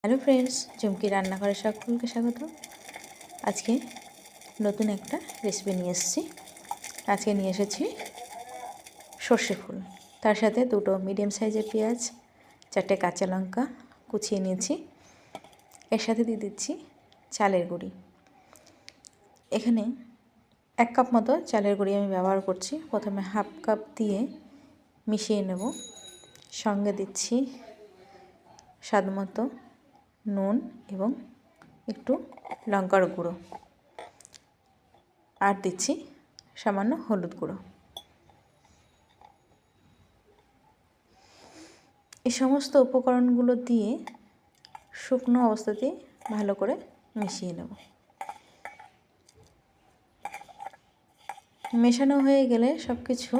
Hello friends, চুমকি রান্নাঘরে সকলকে স্বাগত। আজকে নতুন একটা রেসিপি নিয়ে এসেছি। আজকে নিয়ে এসেছি সর্ষে ফুল, তার সাথে দুটো মিডিয়াম সাইজের পেঁয়াজ, 4টে কাঁচা লঙ্কা কুচিয়ে নিয়েছি। এর সাথে দিয়ে দিচ্ছি চালের গুঁড়ি। এখানে 1 কাপ মতো চালের গুঁড়ি আমি ব্যবহার করছি। প্রথমে হাফ কাপ দিয়ে মিশিয়ে নেব। সঙ্গে দিচ্ছি স্বাদ মতো নুন এবং একটু লঙ্কার গুঁড়ো, আর দিচ্ছি সামান্য হলুদ গুঁড়ো। এই সমস্ত উপকরণগুলো দিয়ে শুকনো অবস্থাতেই ভালো করে মিশিয়ে নেব। মেশানো হয়ে গেলে সব কিছু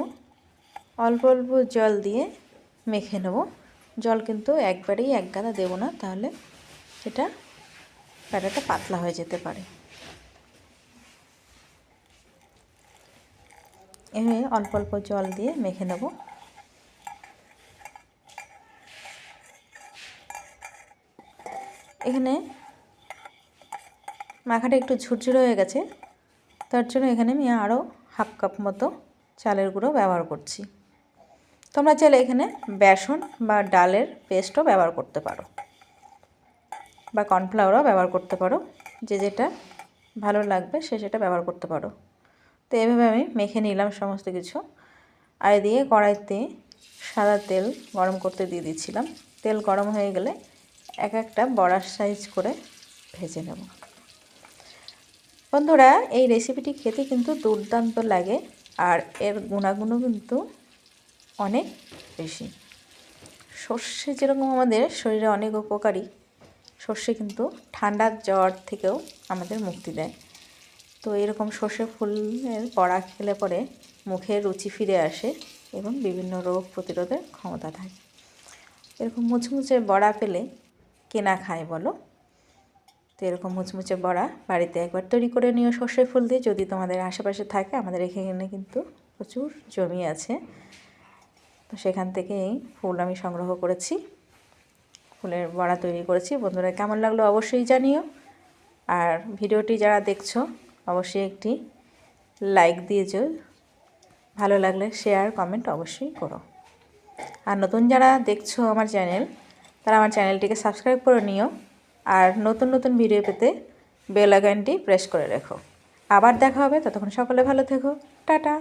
অল্প অল্প জল দিয়ে মেখে নেব। জল কিন্তু একবারেই এক গাদা দেবো না, তাহলে এটা ব্যাটারটা পাতলা হয়ে যেতে পারে। এভাবে অল্প অল্প জল দিয়ে মেখে নেব। এখানে মাখাটা একটু ঝুরঝুরে হয়ে গেছে, তার জন্য এখানে আমি আরও হাফ কাপ মতো চালের গুঁড়ো ব্যবহার করছি। তোমরা চাইলে এখানে বেসন বা ডালের পেস্টও ব্যবহার করতে পারো, বা কর্নফ্লাওয়ারও ব্যবহার করতে পারো। যে যেটা ভালো লাগবে সে সেটা ব্যবহার করতে পারো। তো এভাবে আমি মেখে নিলাম সমস্ত কিছু। আর দিয়ে কড়াইতে সাদা তেল গরম করতে দিয়ে দিচ্ছিলাম। তেল গরম হয়ে গেলে এক একটা বড়ার সাইজ করে ভেজে নেব। বন্ধুরা, এই রেসিপিটি খেতে কিন্তু দুর্দান্ত লাগে, আর এর গুণাগুণও কিন্তু অনেক বেশি। সর্ষে যেরকম আমাদের শরীরে অনেক উপকারী, সর্ষে কিন্তু ঠান্ডার জ্বর থেকেও আমাদের মুক্তি দেয়। তো এরকম সর্ষে ফুলের বড়া খেলে পরে মুখে রুচি ফিরে আসে এবং বিভিন্ন রোগ প্রতিরোধের ক্ষমতা থাকে। এরকম মুচমুচে বড়া পেলে কেনা খায় বলো? তো এরকম মুচমুচে বড়া বাড়িতে একবার তৈরি করে নিও সর্ষে ফুল দিয়ে, যদি তোমাদের আশেপাশে থাকে। আমাদের এখানে কিন্তু প্রচুর জমি আছে, তো সেখান থেকে এই ফুল আমি সংগ্রহ করেছি, ফুলের বড়া তৈরি করেছি। বন্ধুরা, কেমন লাগলো অবশ্যই জানিও। আর ভিডিওটি যারা দেখছো অবশ্যই একটি লাইক দিয়েছো, ভালো লাগলে শেয়ার কমেন্ট অবশ্যই করো। আর নতুন যারা দেখছো আমার চ্যানেল, তারা আমার চ্যানেলটিকে সাবস্ক্রাইব করে নিও। আর নতুন নতুন ভিডিও পেতে বেল আইকনটি প্রেস করে রেখো। আবার দেখা হবে, ততক্ষণ সকলে ভালো থেকো। টাটা।